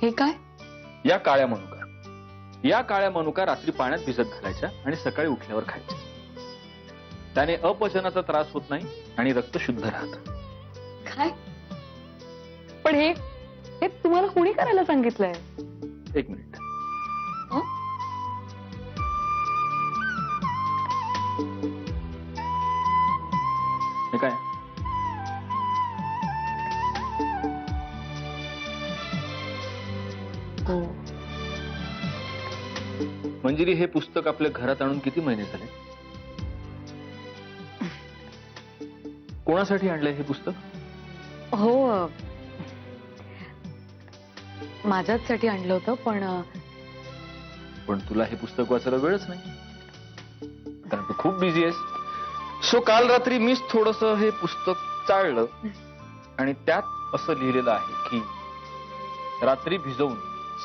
हे काय? या काळ्या मनुका. या काळ्या मनुका रात्री पाण्यात भिजत घालायच्या आणि सकाळी उठल्यावर खायच्या. त्याने अपचनाचा त्रास होत नाही आणि रक्त शुद्ध राहतं. काय? पण हे हे तुम्हाला कोणी करायला सांगितलंय? एक मिनिट. हं? हे काय? हो. मंजिरी, हे पुस्तक आपल्या घरात आणून किती महिने झाले? कोणासाठी आणलंय हे पुस्तक? हो, माझ्यासाठी आणलं होतं, पण तुला हे पुस्तक वाचायला वेळच नाही, कारण तू खूप बिझी आहेस. सो काल रात्री मीच थोडस हे पुस्तक चाळलं आणि त्यात असं लिहिलेलं आहे की रात्री भिजवून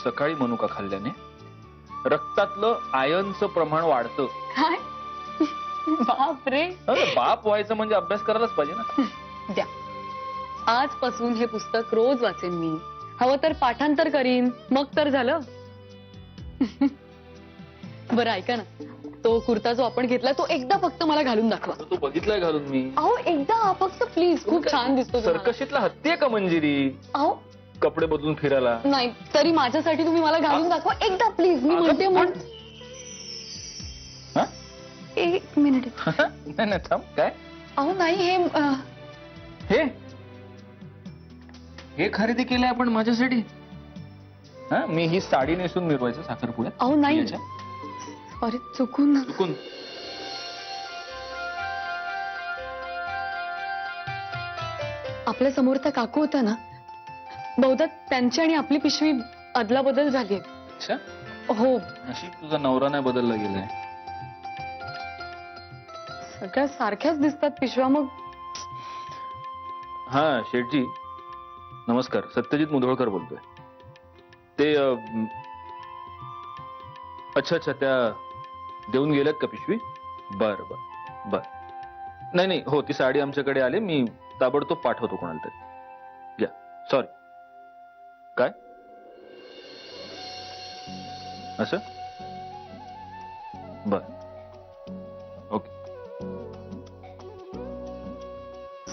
सकाळी मनुका खाल्ल्याने रक्तातलं आयर्नचं प्रमाण वाढतं. काय? बापरे. बाप व्हायचं म्हणजे अभ्यास करायलाच पाहिजे ना. द्या, आजपासून हे पुस्तक रोज वाचेन मी. हवं तर पाठांतर करीन, मग तर झालं. बरं ऐका ना, तो कुर्ता जो आपण घेतला तो एकदा फक्त मला घालून दाखवा. तो बघितलाय घालून मी. अहो एकदा फक्त प्लीज. खूप छान दिसतो. सर्कशीतला हत्ती आहे का मंजिरी? अहो कपडे बदलून फिरायला? नाही, तरी माझ्यासाठी तुम्ही मला घालून दाखवा एकदा प्लीज. मी म्हणते एक मिनिट. नाही नाही, थांब. काय? अहो नाही, हे हे खरेदी केलंय आपण माझ्यासाठी? हा, मी ही साडी नेसून मिरवायचं साखरपुड्यात? अहो नाही, अरे चुकून. आपल्या समोर त्या काकू होत्या ना, बहुधा त्यांची आणि आपली पिशवी अदलाबदल झाली. अच्छा. हो. नशीब तुझा नवरा नाही बदलला गेलाय. सगळ्या सारख्याच दिसतात पिशव्या. मग हा शेठजी नमस्कार, सत्यजित मुधोळकर बोलतोय. ते अच्छा अच्छा, त्या देऊन गेल्यात का पिशवी? बर बर बर. नाही नाही, हो ती साडी आमच्याकडे आली, मी ताबडतोब पाठवतो कोणाला तरी. या सॉरी. काय असं? बर ओके.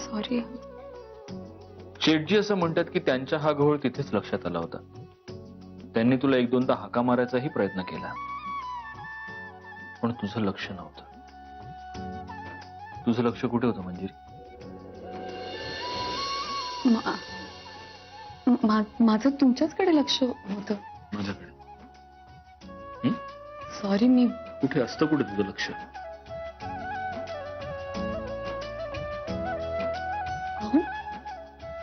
सॉरी. शेठजी असं म्हणतात की त्यांच्या हा घोळ तिथेच लक्षात आला होता. त्यांनी तुला एक दोनदा हाका मारायचाही प्रयत्न केला, पण तुझं लक्ष नव्हतं. तुझं लक्ष कुठे होतं मंजिरी? माझं तुमच्याचकडे लक्ष होतं. माझ्याकडे? सॉरी. मी कुठे असतं, कुठे तुझं लक्ष?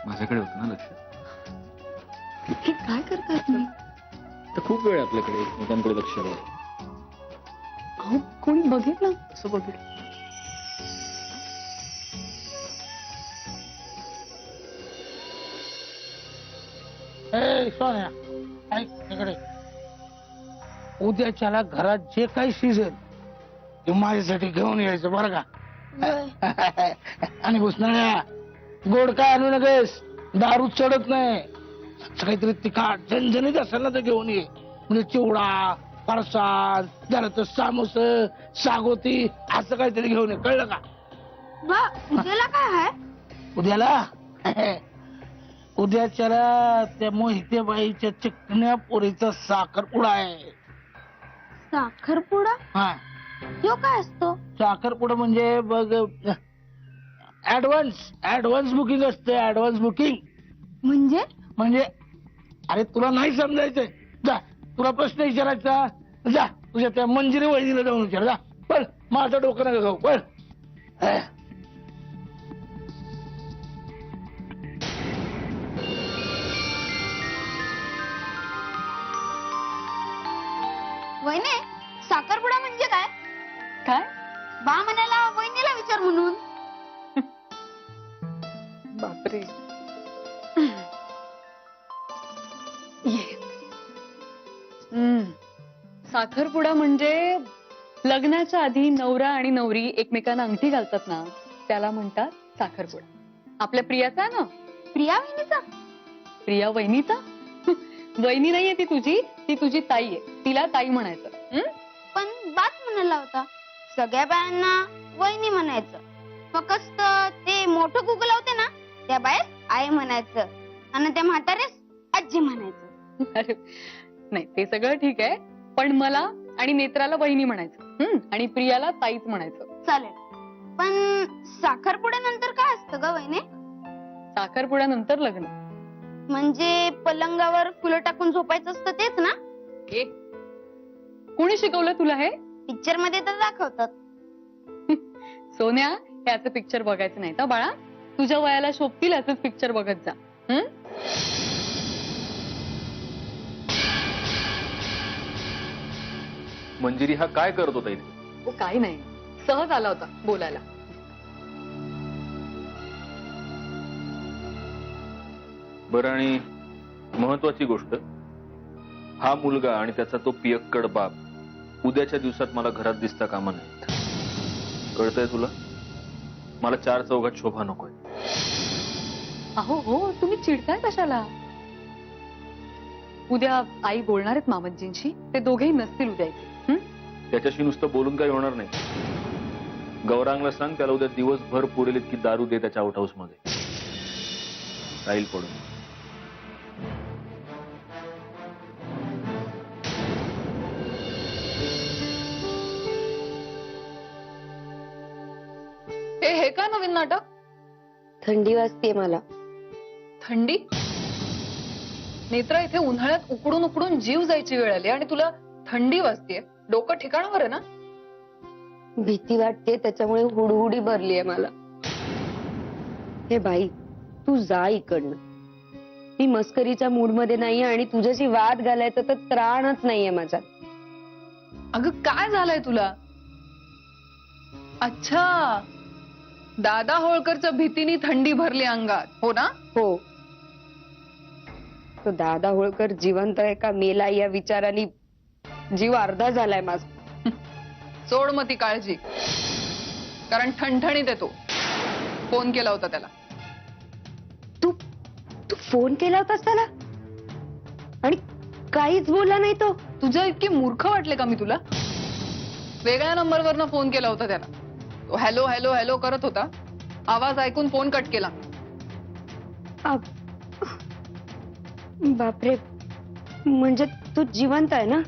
माझ्याकडे होतं ना लक्ष. हे काय करताय तुम्ही? तर खूप वेळ आपल्याकडे एकमेकांकडे लक्ष द्यावं. अहो कोणी बघितलं? असं बघितलं. सोन्या ऐक इकडे. उद्याच्याला घरात जे काही शिजेल ते माझ्यासाठी घेऊन यायचं बरं का? आणि भुसनाळ्या गोड काय आणू नकोस, दारू चढत नाही. काहीतरी तिखट झणझणीत असेल ना तर घेऊन ये. म्हणजे चिवडा, फरसाण, जरा तर सामोस, सागोती असं काहीतरी घेऊन ये, कळलं का? उद्याला काय आहे? उद्याला उद्याच्याला त्या मोहितेबाईच्या चिकण्या पोरीचा साखरपुडा आहे. साखरपुडा? हा, तो काय असतो? साखरपुडा म्हणजे बघ, ऍडव्हान्स बुकिंग असते. ऍडव्हान्स बुकिंग म्हणजे अरे तुला नाही समजायचंय. जा, तुला प्रश्न विचारायचा, जा तुझ्या त्या मंजिरी वहिनीला जाऊन विचार. जा पण माझं डोकं नका खाऊ. पण वहिने, साखरपुडा म्हणजे काय? काय? बा म्हणाला वहिनीला विचार म्हणून. बापरे. साखरपुडा म्हणजे लग्नाच्या आधी नवरा आणि नवरी एकमेकांना अंगठी घालतात ना, त्याला म्हणतात साखरपुडा. आपल्या प्रियाचा ना, प्रिया वहिनीचा? प्रिया वहिनीचा. वहिनी नाहीये ती तुझी ताई आहे. तिला ताई म्हणायचं. हं? पण बात म्हणाला होता सगळ्या बायांना वहिनी म्हणायचं. फक्त ते मोठं गुगल होते ना त्या बायेस आई म्हणायचं आणि त्या म्हातारेस आजी म्हणायचं. अरे नाही ते सगळं ठीक आहे, पण मला आणि नेत्राला वहिनी म्हणायचं. आणि प्रियाला ताईच म्हणायचं. चालेल. पण साखरपुड्यानंतर काय असतं ग वहिने? साखरपुड्यानंतर लग्न. म्हणजे पलंगावर फुलं टाकून झोपायचं असतं तेच ना? ए, कोणी शिकवलं तुला हे? पिक्चर मध्ये तर दाखवतात. सोन्या, याचं पिक्चर बघायचं नाही तर बाळा. तुझ्या वयाला शोभतील याच पिक्चर बघत जा. मंजिरी हा काय करत होता इथे? हो काही नाही, सहज आला होता बोलायला. बरं, आणि महत्वाची गोष्ट, हा मुलगा आणि त्याचा तो पियक्कड बाप उद्याच्या दिवसात मला घरात दिसता कामा नाहीत. कळतंय तुला? मला चार चौघात शोभा नकोय. अहो हो, तुम्ही चिडताय कशाला? उद्या आई बोलणार आहेत मामज्जींशी. ते दोघेही नसतील उद्या इथे. त्याच्याशी नुसतं बोलून काही होणार नाही. गौरांगला सांग त्याला उद्या दिवसभर पुरेल इतकी दारू दे त्याच्या आउट हाऊस मध्ये. राहील पडून. हे काय नवीन नाटक? थंडी वाजते मला. थंडी? नेत्रा, इथे उन्हाळ्यात उकडून उकडून जीव जायची वेळ आली आणि तुला थंडी वाजतेय. डोकं ठिकाणावर आहे ना? भीती वाटते त्याच्यामुळे हुडहुडी भरली आहे मला. हे बाई, तू जा इकडनं. मी मस्करीच्या मूड मध्ये नाहीये आणि तुझ्याशी वाद घालायचा तर त्राणच नाहीये माझा. अगं काय झालंय तुला? अच्छा, दादा होळकरच्या भीतीने थंडी भरली अंगात, हो ना? हो. तो दादा होळकर जिवंत आहे का मेला या विचाराने जीव अर्धा झालाय माझा. सोड मग ती काळजी, कारण ठणठणीत येतो. फोन केला होता त्याला. तू तू फोन केला होतास त्याला आणि काहीच बोलला नाही तो? तुझ्या इतके मूर्ख वाटले का मी तुला? वेगळ्या नंबरवरनं फोन केला होता त्याला. तो हॅलो हॅलो हॅलो करत होता. आवाज ऐकून फोन कट केला. बापरे, म्हणजे तू जिवंत आहे ना?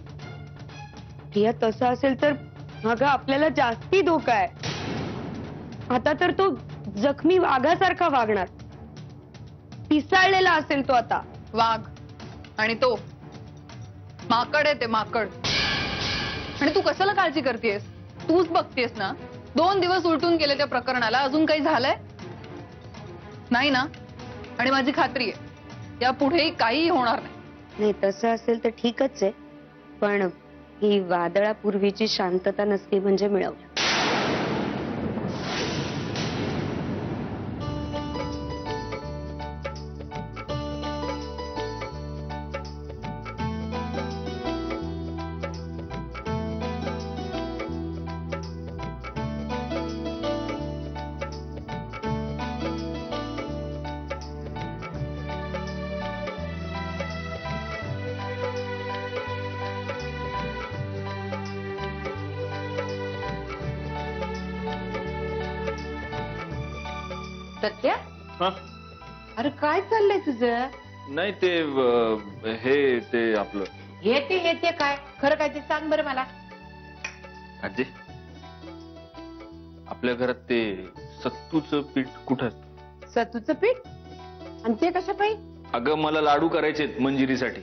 प्रिया, तसं असेल तर अगं आपल्याला जास्ती धोका आहे. आता तर तो जखमी वाघासारखा वागणार. पिसाळलेला असेल तो आता. वाघ आणि तो माकड आहे. ते माकड. आणि तू कशाला काळजी करतेस? तूच बघतेस ना, 2 दिवस उलटून गेले त्या प्रकरणाला. अजून काही झालंय नाही ना? आणि माझी खात्री आहे या पुढेही काही होणार नाही. नाही, तसं असेल तर ठीकच आहे, पण ही वादळापूर्वीची शांतता नसली म्हणजे मिळवलं. सत्या, हा? अरे काय चाललंय तुझं? नाही ते ते आपलं येते काय खरं काय ते सांग बरं मला. आजी, आपल्या घरात ते सत्तूचं पीठ कुठं असतं? सत्तूचं पीठ? आणि ते कसं पाहिजे? अगं मला लाडू करायचे मंजिरीसाठी.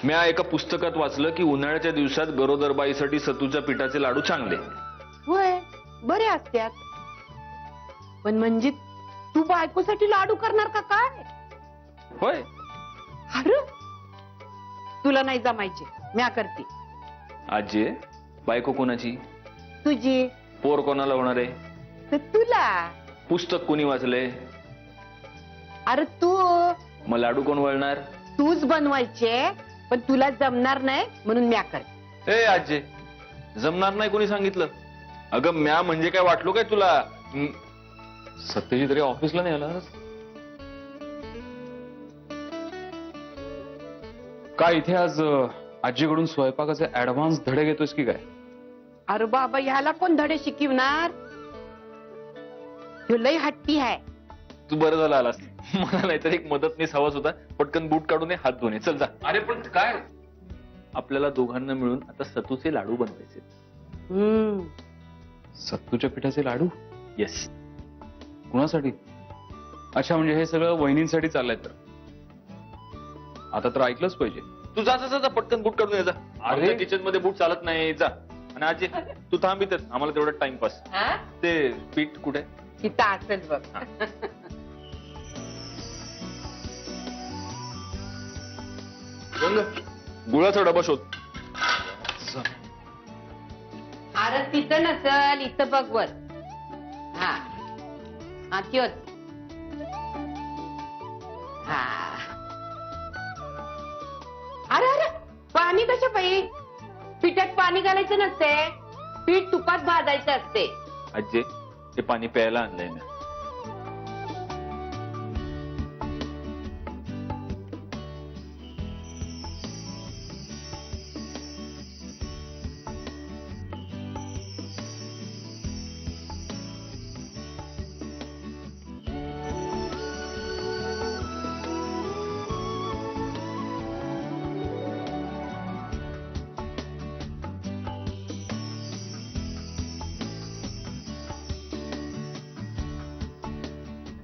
मी एका पुस्तकात वाचलं की उन्हाळ्याच्या दिवसात गरोदरबाईसाठी सत्तूच्या पिठाचे लाडू चांगले. होय, बरे असत्यात. पण म्हणजे तू बायकोसाठी लाडू करणार का काय? होय. अरे तुला नाही जमायचे, म्या करते. आजी, बायको कोणाची? तुझी. पोर कोणाला होणार आहे? तर तुला. पुस्तक कोणी वाचले? अरे तू. मग लाडू कोण वळणार? तूच बनवायचे, पण तुला जमणार नाही म्हणून म्या करते. ए आजी, जमणार नाही कोणी सांगितलं? अगं म्या म्हणजे काय वाटलो काय तुला? सत्यजी तरी ऑफिसला नाही आला? काय इथे आज आजीकडून स्वयंपाकाचे ऍडव्हान्स धडे घेतोस की काय? अरे बाबा ह्याला कोण धडे शिकवणार? ह्यो लय हट्टी आहे. तू बरं झाला आलास. मला नाहीतर एक मदतनीस हवाच होता. पटकन बूट काढून ये, हात धुवून ये. चल जा. अरे पण काय, आपल्याला दोघांना मिळून आता सत्तूचे लाडू बनवायचे. सत्तूच्या पिठाचे लाडू? येस. कुणासाठी? अच्छा, म्हणजे हे सगळं वहिनींसाठी चाललंय तर आता तर ऐकलंच पाहिजे. तू जा जा जा, पटकन बूट काढून ये जा. अरे किचन मध्ये बूट चालत नाही, जा. आणि आजी तू थांब इथेच, आम्हाला तेवढा टाइमपास. हा? ते पीठ कुठे? इथं असेल बघ. गुळाचा डबा शोध. अरे तिथं नसल, इथं बघ वर. हा हा त्योच. हा. अरे अरे पाणी कशा पाहिजे? पिठात पाणी घालायचं नसते, पीठ तुपात भाजायचं असते. आजी ते पाणी प्यायला आणलंय ना.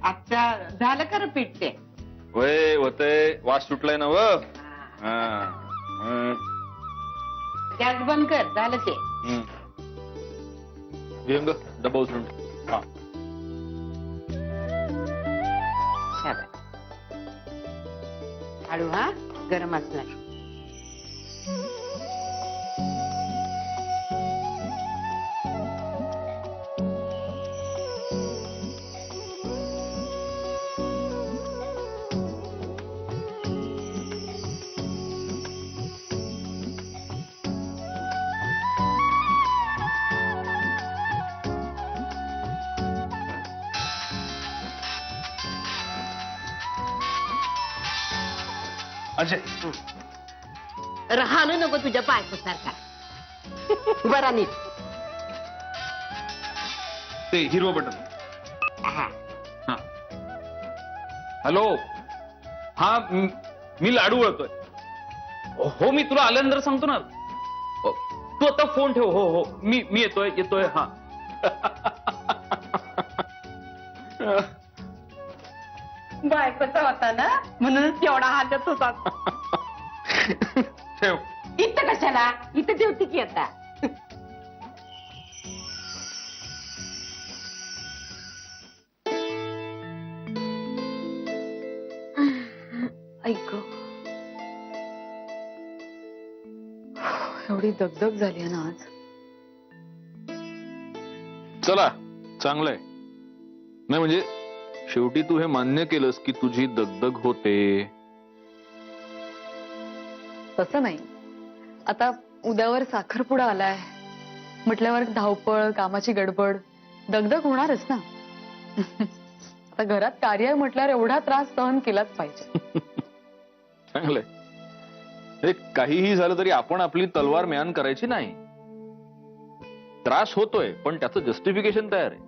आता झालं का रे पीठ ते? वय होतय, वास सुटलाय ना व. गॅस बंद कर, झालं ते. डबा उचलून ठेव. हा. शाबास. हळू हा, गरम असणार. अजय राहणं नको तुझ्या बायको सारखा. बरा नीट. ते हिरवं बटन. हा. हा. हॅलो. हा मी लाडू वळतोय. हो मी तुला आल्यानंतर सांगतो ना. तू आता फोन ठेव. हो हो मी येतोय हा. बायकोचा होता ना, म्हणूनच तेवढा हालत होता. ठेव. इथं कशाला? इथं ठेवते की आता. ऐक, एवढी दगदग झाली आहे ना आज. चला चांगलंय. नाही म्हणजे शेवटी तू हे मान्य केलंस की तुझी दगदग होते. तसं नाही, आता उद्यावर साखरपुडा आलाय म्हटल्यावर धावपळ, कामाची गडबड, दगदग होणारच ना. आता घरात कार्य आहे म्हटल्यावर एवढा त्रास सहन केलाच पाहिजे. चांगलंय. हे काहीही झालं तरी आपण आपली तलवार म्यान करायची नाही. त्रास होतोय पण त्याचं जस्टिफिकेशन तयार आहे.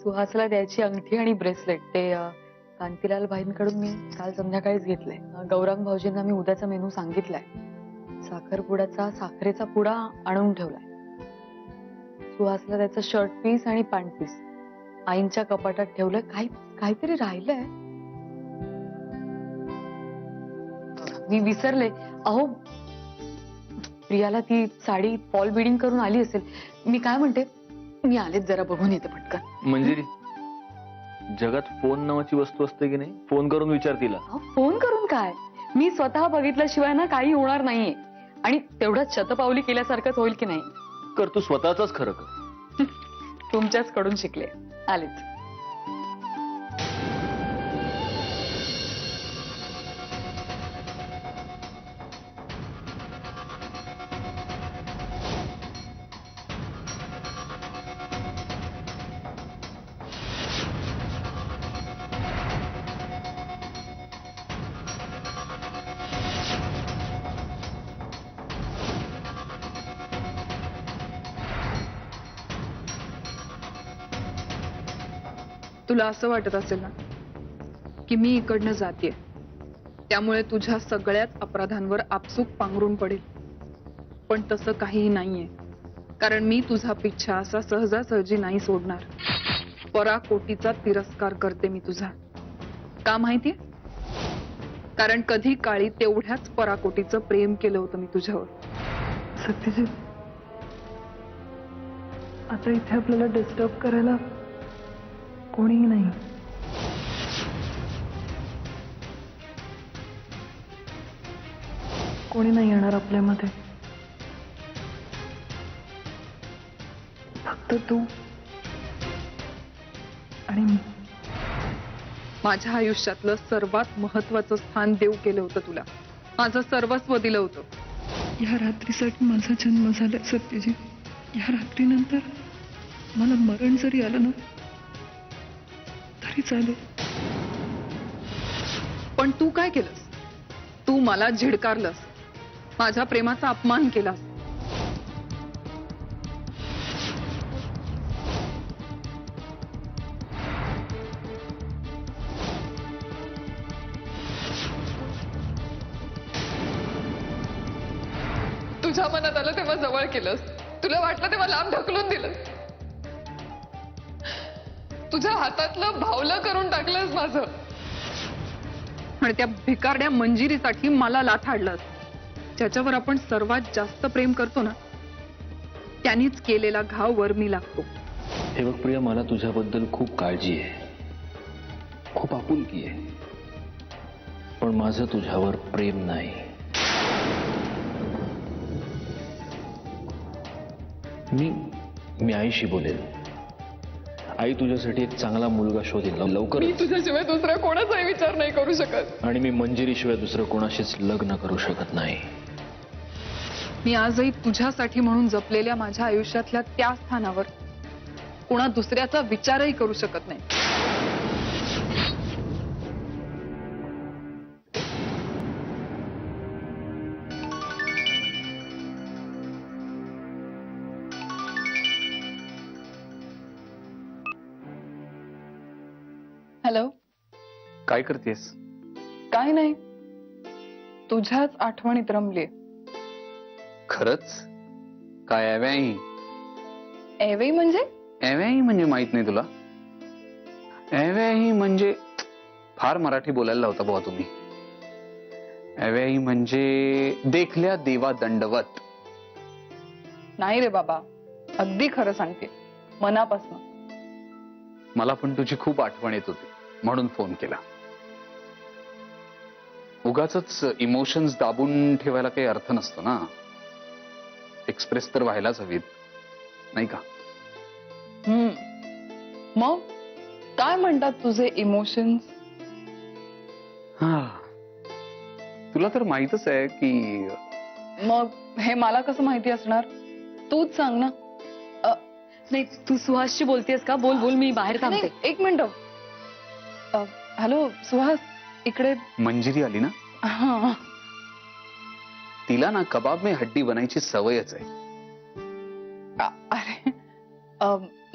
सुहासला द्यायची अंगठी आणि ब्रेसलेट ते कांतीलाल भाईंकडून मी काल संध्याकाळीच घेतलंय. गौरांग भाऊजींना मी उद्याचा मेनू सांगितलाय. साखरपुड्याचा साखरेचा पुडा आणून ठेवलाय. सुहासला त्याचं शर्ट पीस आणि पॅन्ट पीस आईंच्या कपाटात ठेवलंय. काहीतरी राहिलंय. मी विसरले. अहो प्रियाला ती साडी फॉल बिडिंग करून आली असेल. मी काय म्हणते, मी आलेच जरा बघून येते पटकन. म्हणजे जगात फोन नावाची वस्तू असते की नाही? फोन करून विचार तिला. फोन करून काय, मी स्वतः बघितल्याशिवाय ना काही होणार नाहीये. आणि तेवढंच शतपावली केल्यासारखंच होईल की नाही. कर तू स्वतःच खरं कर. तुमच्याच कडून शिकले. आलेच. तुला असं वाटत असेल ना की मी इकडनं जातेय त्यामुळे तुझ्या सगळ्याच अपराधांवर आपसूक पांघरून पडेल, पण तसं काहीही नाहीये. कारण मी तुझा पिच्छा असा सहजासहजी नाही सोडणार. पराकोटीचा तिरस्कार करते मी तुझा. का माहितीये? कारण कधी काळी तेवढ्याच पराकोटीचं प्रेम केलं होतं मी तुझ्यावर. सत्यजित, आता इथे आपल्याला डिस्टर्ब करायला कोणीही नाही. कोणी नाही येणार आपल्यामध्ये. फक्त तू आणि मी. माझ्या आयुष्यातलं सर्वात महत्वाचं स्थान देव केलं होतं तुला. माझं सर्वस्व दिलं होतं. या रात्रीसाठी माझा जन्म झालाय सत्यजित. या रात्रीनंतर मला मरण जरी आलं ना तरी चालेल. पण तू काय केलंस? तू मला झिडकारलंस, माझ्या प्रेमाचा अपमान केलास. तुझ्या मनात आलं तेव्हा जवळ केलंस, तुला वाटलं तेव्हा लांब ढकलून दिलंस. तुझ्या हातातलं भावलं करून टाकलंस माझं. आणि त्या भिकारड्या मंजिरीसाठी मला लाथाडलंस. ज्याच्यावर आपण सर्वात जास्त प्रेम करतो ना त्यांनीच केलेला घाव वर मी लागतो. हे बघ प्रिया, मला तुझ्याबद्दल खूप काळजी आहे, खूप आपुलकी आहे, पण माझं तुझ्यावर प्रेम नाही. मी आईशी बोलेल. आई तुझ्यासाठी एक चांगला मुलगा शोधेल लवकर. मी तुझ्याशिवाय दुसरा कोणाचाही विचार नाही करू शकत. आणि मी मंजिरीशिवाय दुसरं कोणाशीच लग्न करू शकत नाही. मी आजही तुझ्यासाठी म्हणून जपलेल्या माझ्या आयुष्यातल्या त्या स्थानावर कोणा दुसऱ्याचा विचारही करू शकत नाही. हॅलो, काय करतेस? काय नाही, तुझ्याच आठवणीत रमले. खरंच? काय एव्याही? एवे म्हणजे? एव्याही म्हणजे माहित नाही तुला? एव्याही म्हणजे फार मराठी बोलायला लावता बुवा तुम्ही. एव्याही म्हणजे देखल्या देवा दंडवत. नाही रे बाबा, अगदी खरं सांगते, मनापासून. मला पण तुझी खूप आठवण येत होती म्हणून फोन केला. उगाचच इमोशन्स दाबून ठेवायला काही अर्थ नसतो ना. एक्सप्रेस तर व्हायलाच हवीत, नाही का? मग काय म्हणतात तुझे इमोशन्स? हा, तुला तर माहीतच आहे की. मग हे मला कसं माहिती असणार? तूच सांग ना. नाही, तू सुहासशी बोलतेस का? बोल बोल, मी बाहेर थांबते. नाही, एक मिनिट. हॅलो सुहास, इकडे. मंजिरी आली ना? हा. तिला ना कबाब में हड्डी बनायची सवयच आहे. अरे,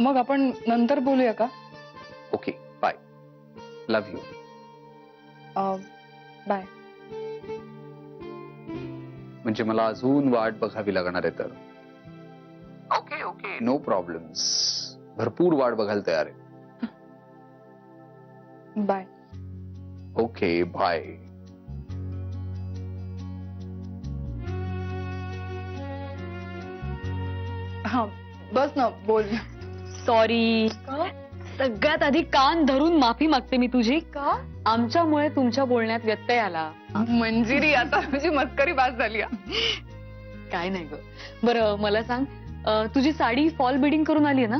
मग आपण नंतर बोलूया का? Okay, bye. Love you. Bye. म्हणजे मला अजून वाट बघावी लागणार आहे तर? Okay okay, no problems. भरपूर वाट बघायला तयार आहे. बाय. Okay, bye. हा, बस ना, बोल. सॉरी. सगळ्यात आधी कान धरून माफी मागते मी तुझी. का? आमच्यामुळे तुमच्या बोलण्यात व्यत्यय आला. मंजिरी, आता तुझी मस्करी बास झाली. काय नाही ग. बरं मला सांग, तुझी साडी फॉल बिडिंग करून आली आहे ना?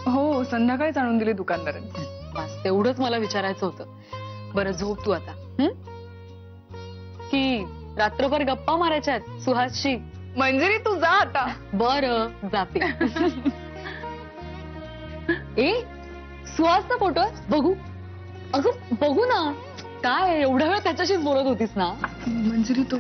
हो, संध्याकाळीच आणून दिली दुकानदारांनी. बस तेवढंच मला विचारायचं होतं. बरं झोप तू आता. की रात्रभर गप्पा मारायच्या आहेत सुहासशी? मंजिरी, तू जा आता. बरं जाते. ए, सुहासचा फोटो आहे, बघू. अगं बघू ना. काय एवढ्या वेळ त्याच्याशीच बोलत होतीस ना? मंजिरी, तो